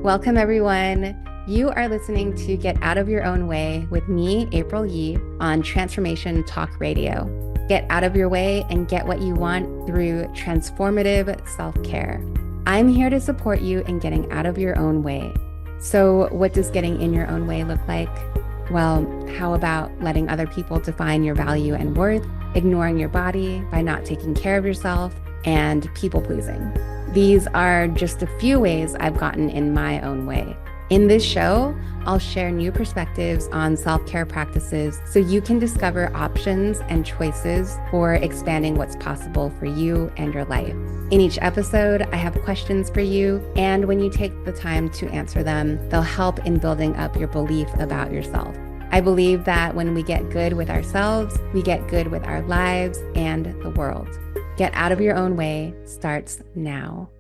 Welcome, everyone. You are listening to Get Out of Your Own Way with me, April Yee, on Transformation Talk Radio. Get out of your way and get what you want through transformative self-care. I'm here to support you in getting out of your own way. So, what does getting in your own way look like? Well, how about letting other people define your value and worth, ignoring your body by not taking care of yourself, and people pleasing? These are just a few ways I've gotten in my own way. In this show, I'll share new perspectives on self-care practices so you can discover options and choices for expanding what's possible for you and your life. In each episode, I have questions for you, and when you take the time to answer them, they'll help in building up your belief about yourself. I believe that when we get good with ourselves, we get good with our lives and the world. Get out of your own way starts now.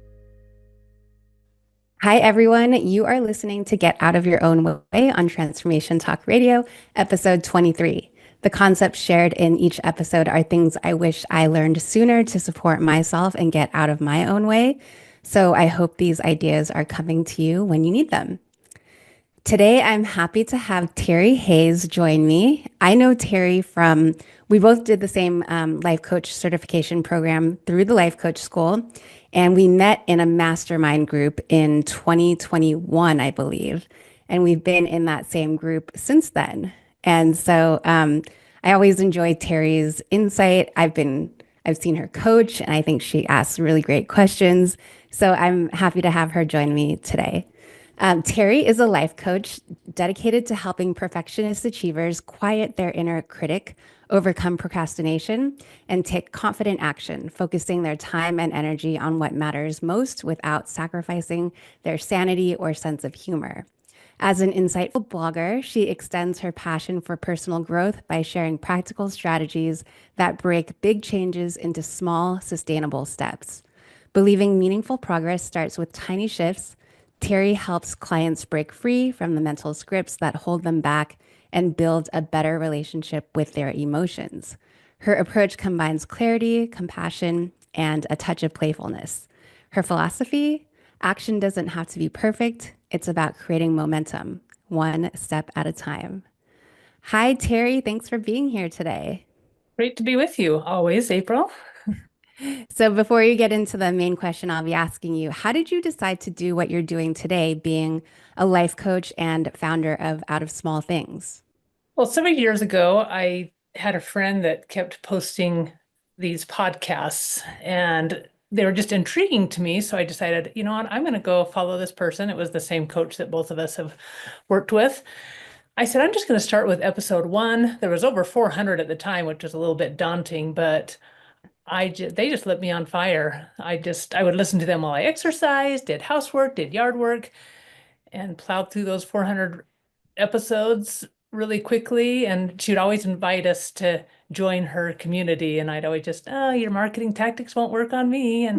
Hi, everyone. You are listening to Get Out of Your Own Way on Transformation Talk Radio, episode 23. The concepts shared in each episode are things I wish I learned sooner to support myself and get out of my own way. So I hope these ideas are coming to you when you need them. Today, I'm happy to have Terri Hayes join me. I know Terri we both did the same life coach certification program through the life coach school, and we met in a mastermind group in 2021, I believe. And we've been in that same group since then. And so I always enjoy Terri's insight. I've seen her coach, and I think she asks really great questions. So I'm happy to have her join me today. Terri is a life coach dedicated to helping perfectionist achievers quiet their inner critic, overcome procrastination, and take confident action, focusing their time and energy on what matters most without sacrificing their sanity or sense of humor. As an insightful blogger, she extends her passion for personal growth by sharing practical strategies that break big changes into small, sustainable steps. Believing meaningful progress starts with tiny shifts, Terri helps clients break free from the mental scripts that hold them back and build a better relationship with their emotions. Her approach combines clarity, compassion, and a touch of playfulness. Her philosophy: action doesn't have to be perfect. It's about creating momentum, one step at a time. Hi, Terri. Thanks for being here today. Great to be with you always, April. So before you get into the main question, I'll be asking you, how did you decide to do what you're doing today, being a life coach and founder of Out of Small Things? Well, several years ago, I had a friend that kept posting these podcasts and they were just intriguing to me. So I decided, you know what, I'm going to go follow this person. It was the same coach that both of us have worked with. I said, I'm just going to start with episode 1. There was over 400 at the time, which was a little bit daunting, but they just lit me on fire. I would listen to them while I exercised, did housework, did yard work, and plowed through those 400 episodes really quickly. And she'd always invite us to join her community. And I'd always just, oh, your marketing tactics won't work on me.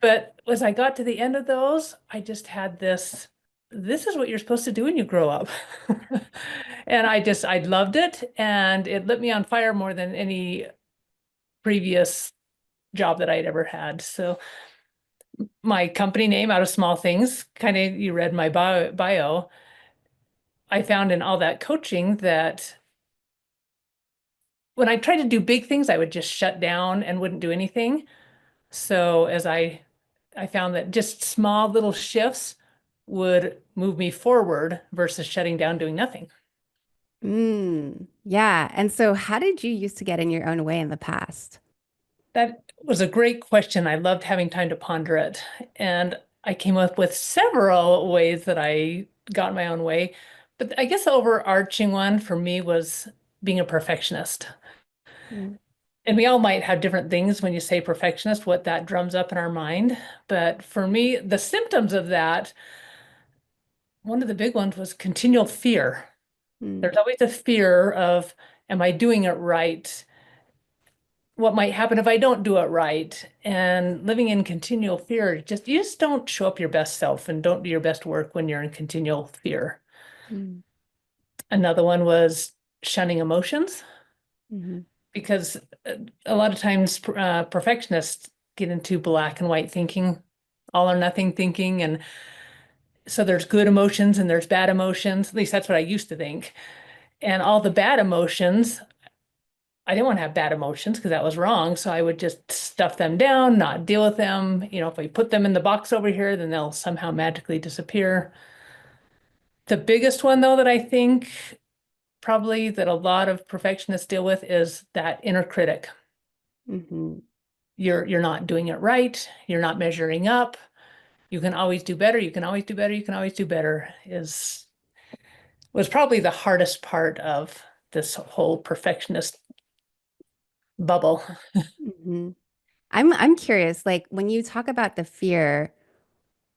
But as I got to the end of those, I just had this is what you're supposed to do when you grow up. And I loved it. And it lit me on fire more than any previous job that I'd ever had. So my company name, Out of Small Things, kind of, you read my bio. I found in all that coaching that when I tried to do big things, I would just shut down and wouldn't do anything. So as I found that just small little shifts would move me forward versus shutting down, doing nothing. Yeah. And so how did you used to get in your own way in the past? That was a great question. I loved having time to ponder it. And I came up with several ways that I got in my own way. But I guess the overarching one for me was being a perfectionist. Mm. And we all might have different things when you say perfectionist, what that drums up in our mind. But for me, the symptoms of that, one of the big ones was continual fear. Mm. There's always a fear of, am I doing it right? What might happen if I don't do it right? And living in continual fear, you just don't show up your best self and don't do your best work when you're in continual fear. Mm. Another one was shunning emotions, Mhm. because a lot of times perfectionists get into black and white thinking, all or nothing thinking, and So there's good emotions and there's bad emotions. At least that's what I used to think. And all the bad emotions, I didn't want to have bad emotions because that was wrong. So I would just stuff them down, not deal with them. If we put them in the box over here, then they'll somehow magically disappear. The biggest one, though, that I think probably that a lot of perfectionists deal with is that inner critic. Hmm. You're not doing it right. You're not measuring up. You can always do better. You can always do better. You can always do better is was probably the hardest part of this whole perfectionist bubble. Hmm. I'm curious, like when you talk about the fear,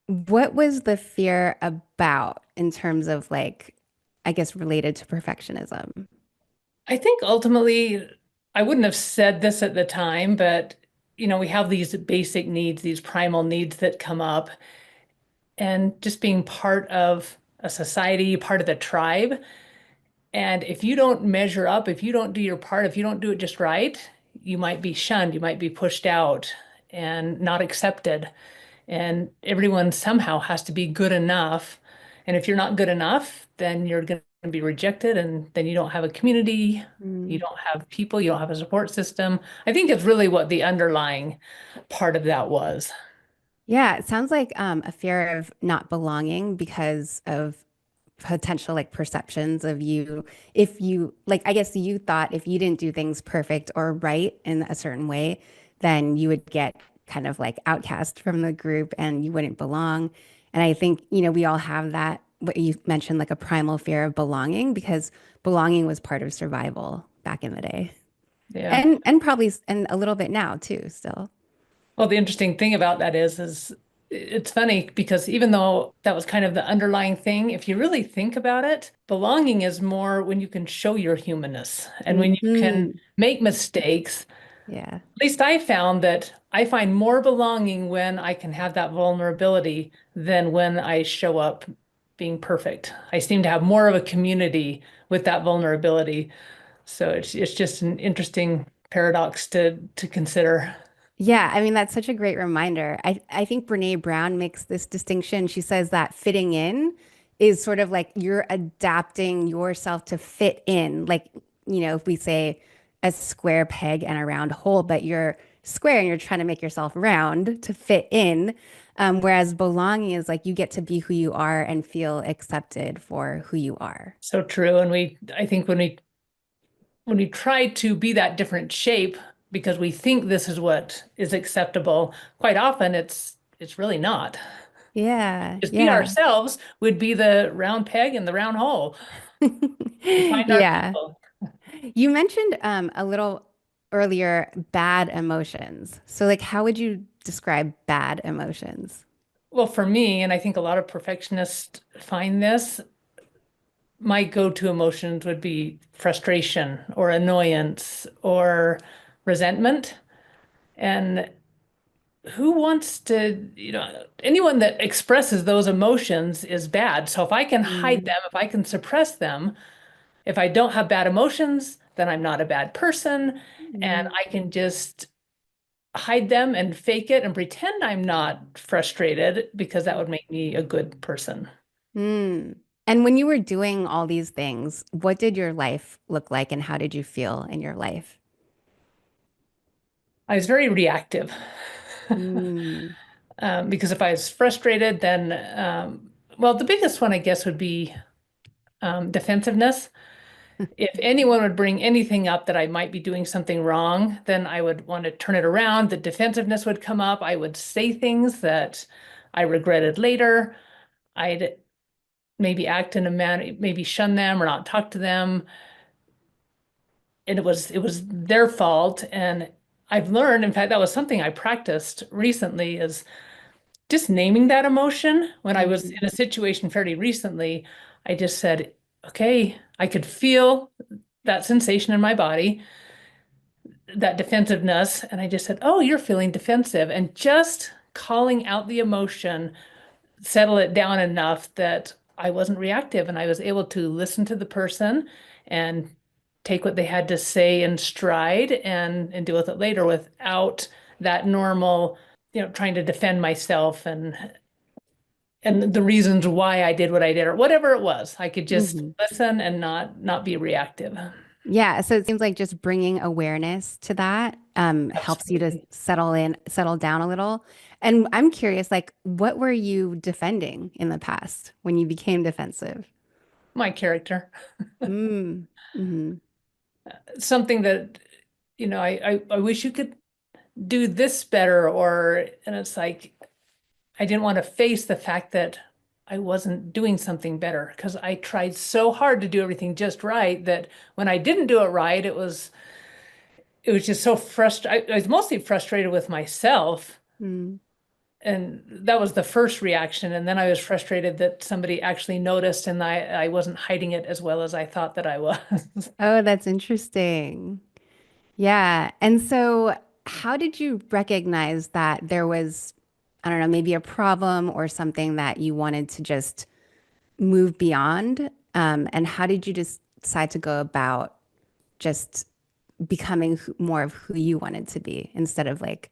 what was the fear about in terms of like, I guess related to perfectionism? I think ultimately, I wouldn't have said this at the time, but we have these basic needs, these primal needs that come up, and just being part of a society, part of the tribe. And if you don't measure up, if you don't do your part, if you don't do it just right, you might be shunned, you might be pushed out and not accepted. And everyone somehow has to be good enough. And if you're not good enough, then you're going to be rejected, and then you don't have a community, you Mm. don't have people, you don't have a support system. I think it's really what the underlying part of that was. Yeah, it sounds like a fear of not belonging because of potential like perceptions of you. If you like, I guess you thought if you didn't do things perfect or right in a certain way, then you would get kind of like outcast from the group and you wouldn't belong. And I think, we all have that, what you mentioned, like a primal fear of belonging because belonging was part of survival back in the day. Yeah. And probably and a little bit now too, still. Well, the interesting thing about that is it's funny because even though that was kind of the underlying thing, if you really think about it, belonging is more when you can show your humanness and when you can Hmm. make mistakes. Yeah. At least I found that I find more belonging when I can have that vulnerability than when I show up being perfect. I seem to have more of a community with that vulnerability. So it's just an interesting paradox to consider. Yeah, I mean that's such a great reminder. I think Brene Brown makes this distinction. She says that fitting in is sort of like you're adapting yourself to fit in. Like, if we say a square peg and a round hole, but you're square and you're trying to make yourself round to fit in. Whereas belonging is like you get to be who you are and feel accepted for who you are. So true. And I think when we try to be that different shape because we think this is what is acceptable, quite often it's really not. Yeah, Just be yeah. ourselves would be the round peg in the round hole. We find our Yeah. people. You mentioned a little earlier bad emotions. So, like, how would you describe bad emotions? Well, for me, and I think a lot of perfectionists find this, my go-to emotions would be frustration or annoyance or resentment. And who wants to, anyone that expresses those emotions is bad. So if I can hide Mm, them, if I can suppress them, if I don't have bad emotions, then I'm not a bad person. And mm, I can just hide them and fake it and pretend I'm not frustrated because that would make me a good person. mm. And when you were doing all these things, what did your life look like and how did you feel in your life? I was very reactive. Mm, Because if I was frustrated, then, well, the biggest one, I guess, would be defensiveness. If anyone would bring anything up that I might be doing something wrong, then I would want to turn it around. The defensiveness would come up. I would say things that I regretted later. I'd maybe act in a manner, maybe shun them or not talk to them. And it was their fault. And I've learned, in fact, that was something I practiced recently is just naming that emotion. When I was mm, in a situation fairly recently, I just said, okay, I could feel that sensation in my body, that defensiveness. And I just said, oh, you're feeling defensive. And just calling out the emotion, settle it down enough that I wasn't reactive and I was able to listen to the person and take what they had to say in stride and deal with it later without that normal, trying to defend myself and and the reasons why I did what I did or whatever it was. I could just Hmm. listen and not be reactive. Yeah, so it seems like just bringing awareness to that helps you to Absolutely. settle down a little. And I'm curious, like, what were you defending in the past when you became defensive? My character. Mm, hmm. Something that, I wish you could do this better, and it's like I didn't want to face the fact that I wasn't doing something better because I tried so hard to do everything just right that when I didn't do it right, it was just so frustrating. I was mostly frustrated with myself. Mm. And that was the first reaction. And then I was frustrated that somebody actually noticed and I wasn't hiding it as well as I thought that I was. Oh, that's interesting. Yeah. And so, how did you recognize that there was, I don't know, maybe a problem or something that you wanted to just move beyond? And how did you just decide to go about just becoming more of who you wanted to be instead of like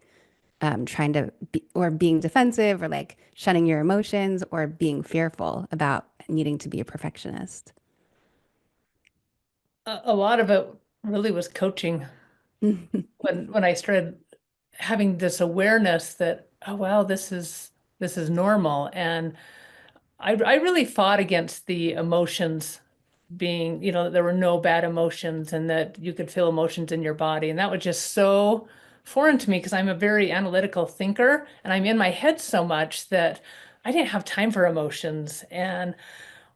trying to be or being defensive or like shunning your emotions or being fearful about needing to be a perfectionist? A lot of it really was coaching when I started having this awareness that, oh, wow, this is normal. And I really fought against the emotions being, that there were no bad emotions and that you could feel emotions in your body. And that was just so foreign to me because I'm a very analytical thinker and I'm in my head so much that I didn't have time for emotions. And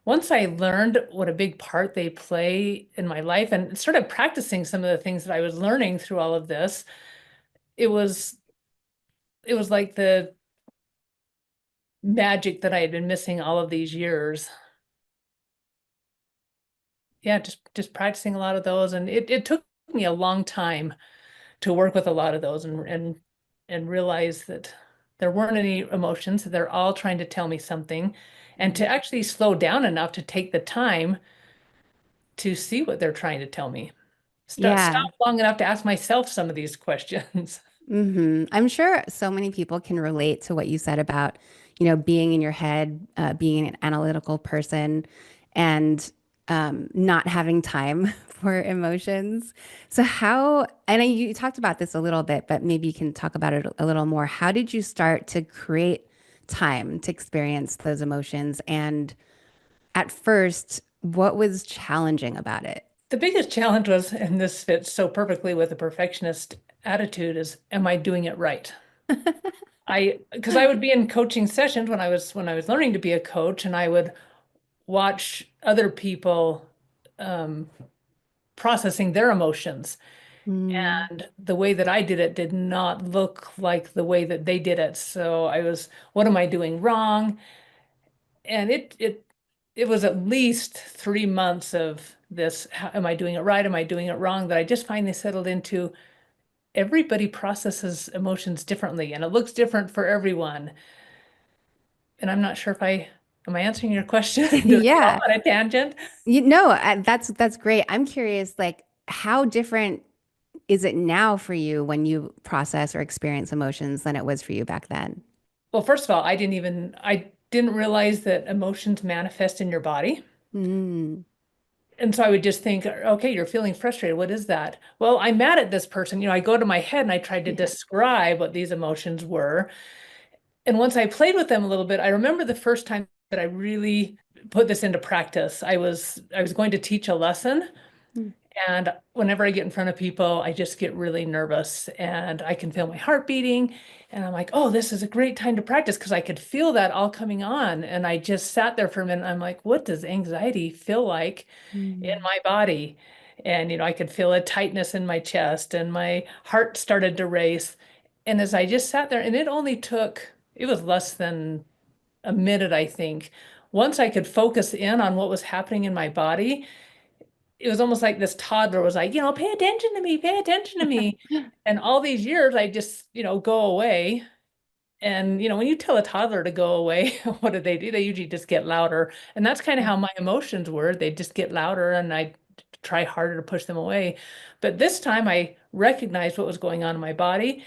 once I learned what a big part they play in my life and started practicing some of the things that I was learning through all of this, it was it was like the magic that I had been missing all of these years. Yeah, just practicing a lot of those. And it took me a long time to work with a lot of those and realize that there weren't any emotions. They're all trying to tell me something, and to actually slow down enough to take the time to see what they're trying to tell me. Stop Yeah. long enough to ask myself some of these questions. I'm sure so many people can relate to what you said about, being in your head, being an analytical person, and not having time for emotions. So, I know you talked about this a little bit, but maybe you can talk about it a little more. How did you start to create time to experience those emotions? And at first, what was challenging about it? The biggest challenge was, and this fits so perfectly with a perfectionist attitude, is am I doing it right? Because I would be in coaching sessions when I was learning to be a coach, and I would watch other people um, processing their emotions. Mm, And the way that I did it did not look like the way that they did it. So what am I doing wrong? And it was at least 3 months of this. Am I doing it right? Am I doing it wrong? That I just finally settled into everybody processes emotions differently and it looks different for everyone. And I'm not sure if am I answering your question? Did I go off yeah. on a tangent? That's great. I'm curious, like, how different is it now for you when you process or experience emotions than it was for you back then? Well, first of all, I didn't realize that emotions manifest in your body. Mm, And so I would just think, okay, you're feeling frustrated. What is that? Well, I'm mad at this person. I go to my head and I tried to yeah. describe what these emotions were. And once I played with them a little bit, I remember the first time that I really put this into practice. I was going to teach a lesson, Mm, and whenever I get in front of people, I just get really nervous and I can feel my heart beating. And I'm like, oh, this is a great time to practice because I could feel that all coming on. And I just sat there for a minute. I'm like, what does anxiety feel like in mm, my body? And, I could feel a tightness in my chest and my heart started to race. And as I just sat there, and it was less than a minute, I think. Once I could focus in on what was happening in my body, it was almost like this toddler was like, pay attention to me, pay attention to me. And all these years, I just, go away. And, when you tell a toddler to go away, what do? They usually just get louder. And that's kind of how my emotions were. They just get louder and I try harder to push them away. But this time I recognized what was going on in my body.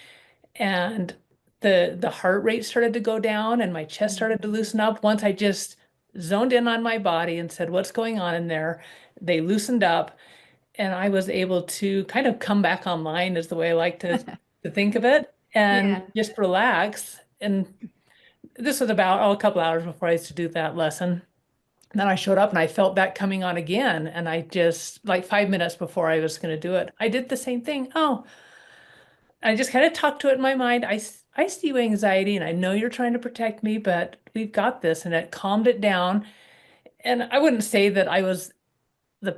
And the heart rate started to go down and my chest started to loosen up. Once I just zoned in on my body and said, what's going on in there? They loosened up and I was able to kind of come back online is the way I like to think of it and Yeah. just relax. And this was about a couple hours before I used to do that lesson. Then I showed up and I felt that coming on again. And I just, like 5 minutes before I was going to do it, I did the same thing. Oh, I just kind of talked to it in my mind. I see you anxiety and I know you're trying to protect me, but we've got this. And it calmed it down. And I wouldn't say that I was the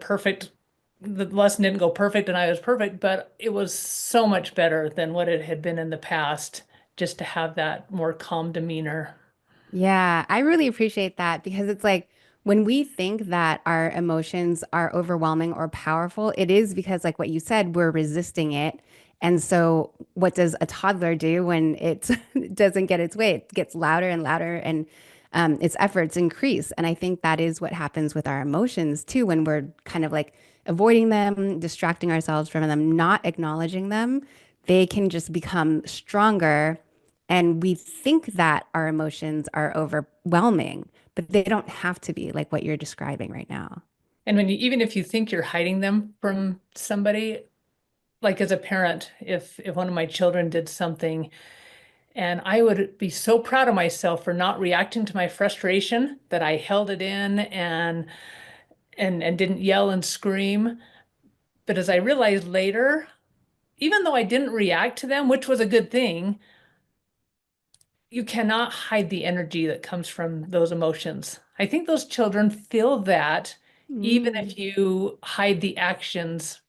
lesson didn't go perfect and I was perfect, but it was so much better than what it had been in the past, just to have that more calm demeanor. Yeah, I really appreciate that because it's like when we think that our emotions are overwhelming or powerful, it is because, like what you said, we're resisting it. And so, what does a toddler do when it doesn't get its way? It gets louder and louder, and its efforts increase. And I think that is what happens with our emotions too, when we're kind of like avoiding them, distracting ourselves from them, not acknowledging them, they can just become stronger and we think that our emotions are overwhelming, but they don't have to be like what you're describing right now. And even if you think you're hiding them from somebody, like as a parent, if one of my children did something and I would be so proud of myself for not reacting to my frustration that I held it in and didn't yell and scream. But as I realized later, even though I didn't react to them, which was a good thing, you cannot hide the energy that comes from those emotions. I think those children feel that even Mm, if you hide the actions.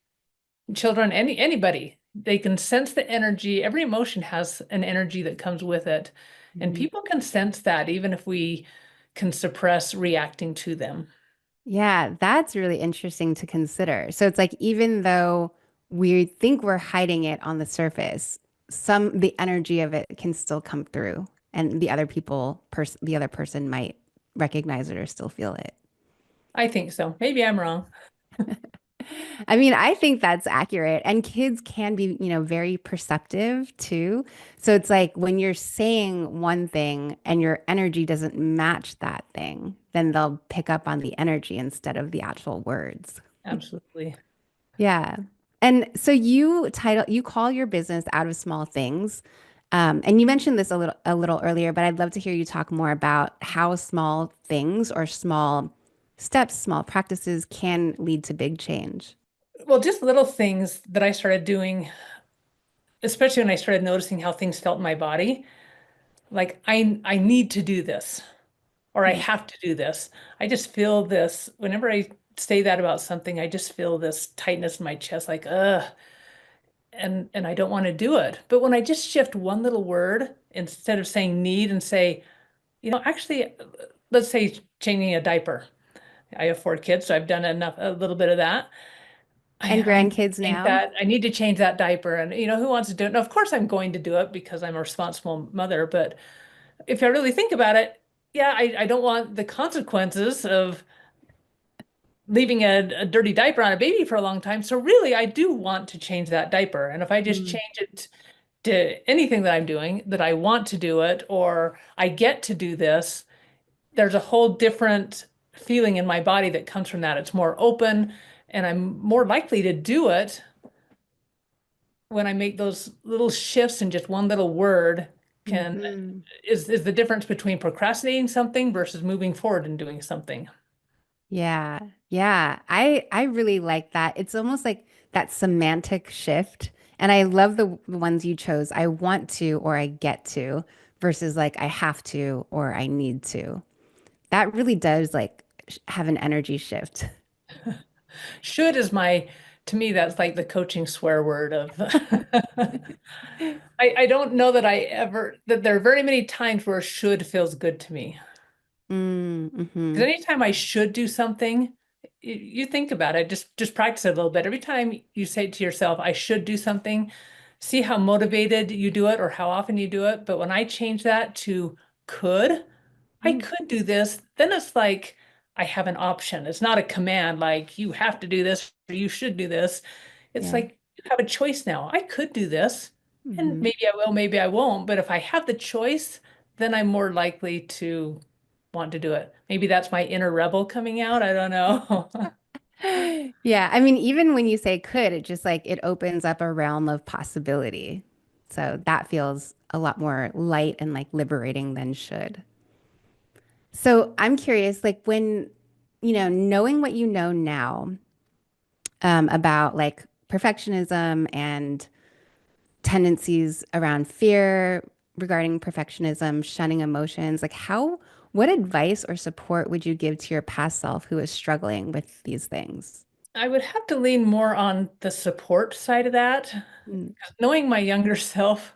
Children, anybody, they can sense the energy. Every emotion has an energy that comes with it. And mhm. people can sense that even if we can suppress reacting to them. Yeah, that's really interesting to consider. So it's like even though we think we're hiding it on the surface, the energy of it can still come through, and the other person might recognize it or still feel it. I think so. Maybe I'm wrong. I mean, I think that's accurate. And kids can be, very perceptive too. So it's like when you're saying one thing and your energy doesn't match that thing, then they'll pick up on the energy instead of the actual words. Absolutely. Yeah. And so you call your business Out of Small Things. And you mentioned this a little earlier, but I'd love to hear you talk more about how small things or small steps, small practices can lead to big change. Well, just little things that I started doing, especially when I started noticing how things felt in my body. Like I need to do this or I Hmm. have to do this. I just feel this whenever I say that about something, I just feel this tightness in my chest, like, ugh. And I don't want to do it. But when I just shift one little word instead of saying need and say, actually, let's say changing a diaper. I have 4 kids, so I've done a little bit of that. And I need grandkids to change now. that. I need to change that diaper. And who wants to do it? And of course I'm going to do it because I'm a responsible mother. But if I really think about it, yeah, I don't want the consequences of leaving a dirty diaper on a baby for a long time. So really, I do want to change that diaper. And if I just Mm, change it to anything that I'm doing, that I want to do it, or I get to do this, there's a whole different feeling in my body that comes from that. It's more open, and I'm more likely to do it when I make those little shifts in just one little word can mhm. is the difference between procrastinating something versus moving forward and doing something. Yeah. Yeah. I really like that. It's almost like that semantic shift. And I love the ones you chose. I want to or I get to versus like I have to or I need to. That really does like have an energy shift. Should is to me, that's like the coaching swear word of I don't know that there are very many times where should feels good to me. Because Mm-hmm. anytime I should do something, you think about it, just practice it a little bit. Every time you say to yourself, I should do something, see how motivated you do it or how often you do it. But when I change that to could, I Mm, could do this, then it's like I have an option. It's not a command like you have to do this or you should do this. It's yeah. like you have a choice now. I could do this. And Hmm. maybe I will, maybe I won't. But if I have the choice, then I'm more likely to want to do it. Maybe that's my inner rebel coming out. I don't know. Yeah, I mean, even when you say could, it just like it opens up a realm of possibility. So that feels a lot more light and like liberating than should. So I'm curious, like when, knowing what you know now, about like perfectionism and tendencies around fear regarding perfectionism, shunning emotions, like what advice or support would you give to your past self who is struggling with these things? I would have to lean more on the support side of that. Mm. Knowing my younger self,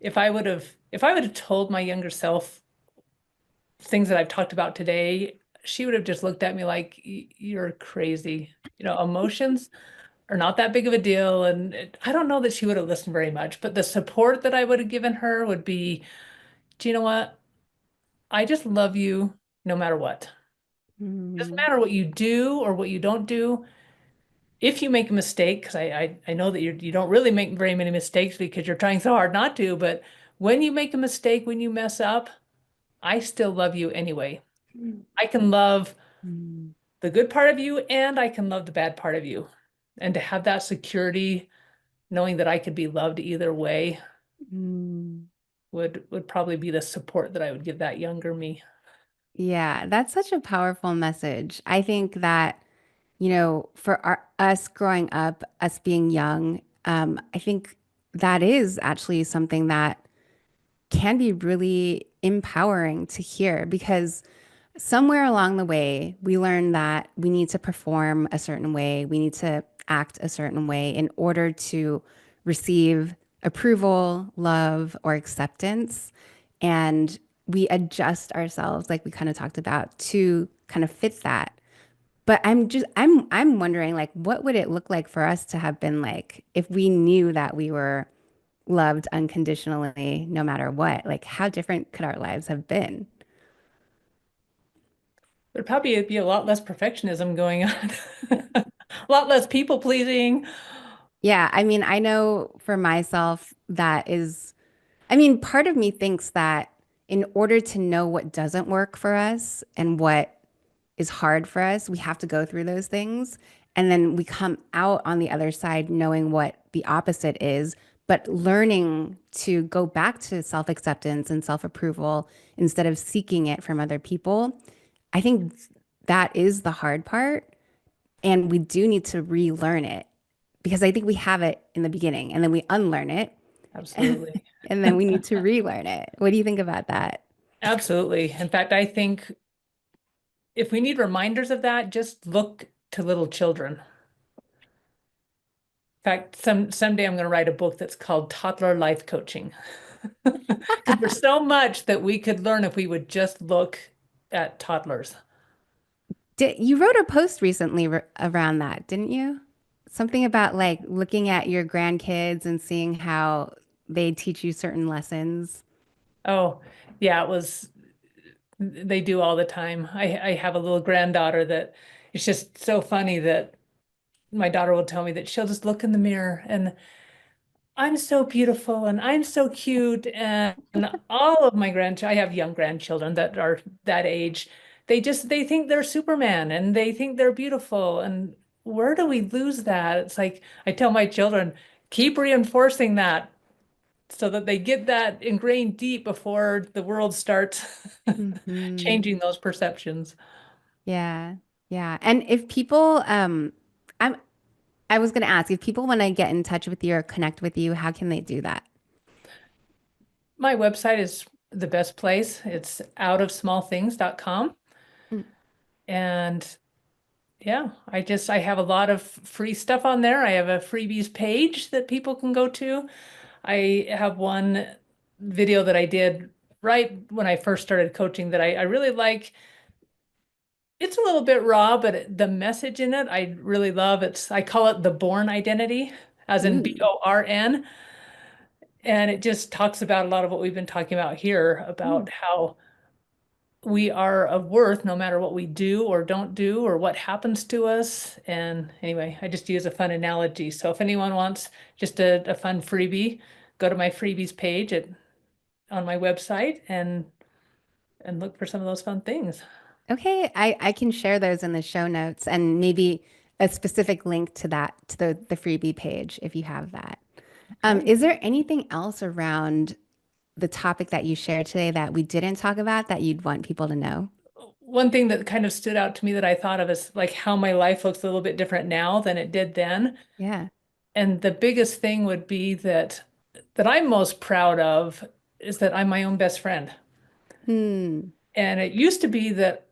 if I would have told my younger self things that I've talked about today, she would have just looked at me like you're crazy. Emotions are not that big of a deal. And I don't know that she would have listened very much, but the support that I would have given her would be, do you know what? I just love you no matter what. Doesn't Mm. matter what you do or what you don't do. If you make a mistake, because I know that you don't really make very many mistakes because you're trying so hard not to, but when you make a mistake, when you mess up, I still love you anyway. I can love Mm. the good part of you and I can love the bad part of you. And to have that security, knowing that I could be loved either way Mm. would probably be the support that I would give that younger me. Yeah, that's such a powerful message. I think that, for us growing up, us being young, I think that is actually something that can be really empowering to hear because somewhere along the way, we learn that we need to perform a certain way, we need to act a certain way in order to receive approval, love, or acceptance. And we adjust ourselves, like we kind of talked about, to kind of fit that. But I'm wondering like what would it look like for us to have been like if we knew that we were loved unconditionally no matter what? Like how different could our lives have been? There'd probably be a lot less perfectionism going on, a lot less people pleasing. Yeah, I mean, I know for myself that is, I mean, part of me thinks that in order to know what doesn't work for us and what is hard for us, we have to go through those things. And then we come out on the other side knowing what the opposite is, but learning to go back to self-acceptance and self-approval instead of seeking it from other people. I think that is the hard part. And we do need to relearn it because I think we have it in the beginning and then we unlearn it Absolutely. and then we need to relearn it. What do you think about that? Absolutely. In fact, I think if we need reminders of that, just look to little children. In fact, someday I'm going to write a book that's called Toddler Life Coaching. Because there's so much that we could learn if we would just look at toddlers. You wrote a post recently around that, didn't you? Something about like looking at your grandkids and seeing how they teach you certain lessons. Oh, yeah, they do all the time. I have a little granddaughter that it's just so funny that my daughter will tell me that she'll just look in the mirror and I'm so beautiful and I'm so cute. And all of my grandchildren, I have young grandchildren that are that age. They think they're Superman and they think they're beautiful. And where do we lose that? It's like I tell my children, keep reinforcing that so that they get that ingrained deep before the world starts Hmm. changing those perceptions. Yeah. Yeah. And if people, I'm, I was going to ask if people want to get in touch with you or connect with you, how can they do that? My website is the best place. It's outofsmallthings.com. Mm. And yeah, I have a lot of free stuff on there. I have a freebies page that people can go to. I have one video that I did right when I first started coaching that I really like. It's a little bit raw, but the message in it I really love. I call it the born identity, as in Ooh. BORN. And it just talks about a lot of what we've been talking about here Mm. about how we are of worth no matter what we do or don't do or what happens to us. And anyway, I just use a fun analogy. So if anyone wants just a fun freebie, go to my freebies page on my website and look for some of those fun things. Okay, I can share those in the show notes and maybe a specific link to that, to the freebie page if you have that. Okay. Is there anything else around the topic that you shared today that we didn't talk about that you'd want people to know? One thing that kind of stood out to me that I thought of is like how my life looks a little bit different now than it did then. Yeah. And the biggest thing would be that I'm most proud of is that I'm my own best friend. Hmm. And it used to be that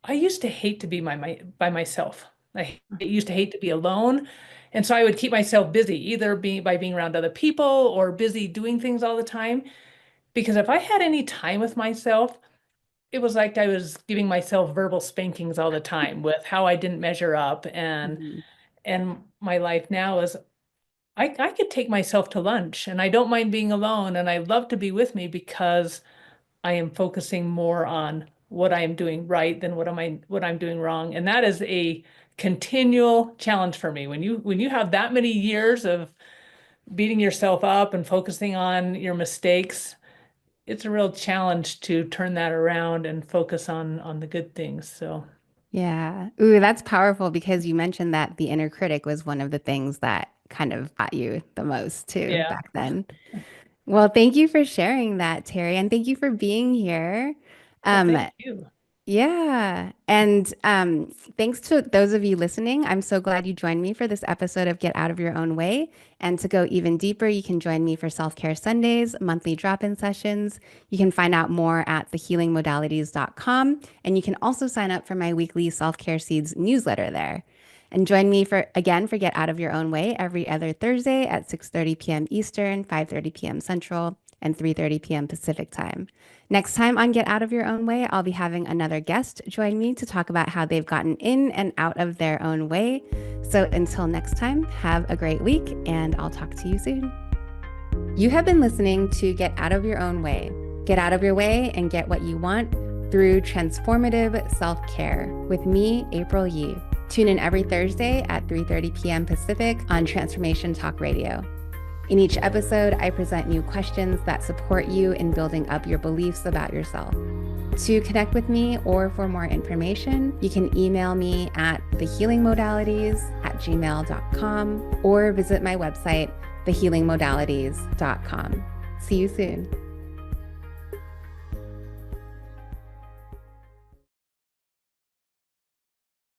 I used to hate to be by myself. I used to hate to be alone. And so I would keep myself busy, either by being around other people or busy doing things all the time. Because if I had any time with myself, it was like I was giving myself verbal spankings all the time with how I didn't measure up. Mhm. And my life now is I could take myself to lunch and I don't mind being alone and I love to be with me because I am focusing more on what I am doing right than what I'm doing wrong. And that is a continual challenge for me. When you have that many years of beating yourself up and focusing on your mistakes, it's a real challenge to turn that around and focus on the good things. So Yeah. Ooh, that's powerful because you mentioned that the inner critic was one of the things that kind of got you the most too yeah. back then. Well, thank you for sharing that, Terry, and thank you for being here. Well, Um, thank you. Yeah. And thanks to those of you listening. I'm so glad you joined me for this episode of Get Out of Your Own Way. And to go even deeper, you can join me for Self Care Sundays, monthly drop in sessions. You can find out more at thehealingmodalities.com. And you can also sign up for my weekly Self Care Seeds newsletter there. And join me for Get Out of Your Own Way every other Thursday at 6:30 p.m. Eastern, 5:30 p.m. Central, and 3:30 p.m. Pacific time. Next time on Get Out of Your Own Way, I'll be having another guest join me to talk about how they've gotten in and out of their own way. So until next time, have a great week, and I'll talk to you soon. You have been listening to Get Out of Your Own Way. Get out of your way and get what you want through transformative self-care with me, April Yee. Tune in every Thursday at 3:30 p.m. Pacific on Transformation Talk Radio. In each episode, I present new questions that support you in building up your beliefs about yourself. To connect with me or for more information, you can email me at thehealingmodalities@gmail.com or visit my website, thehealingmodalities.com. See you soon.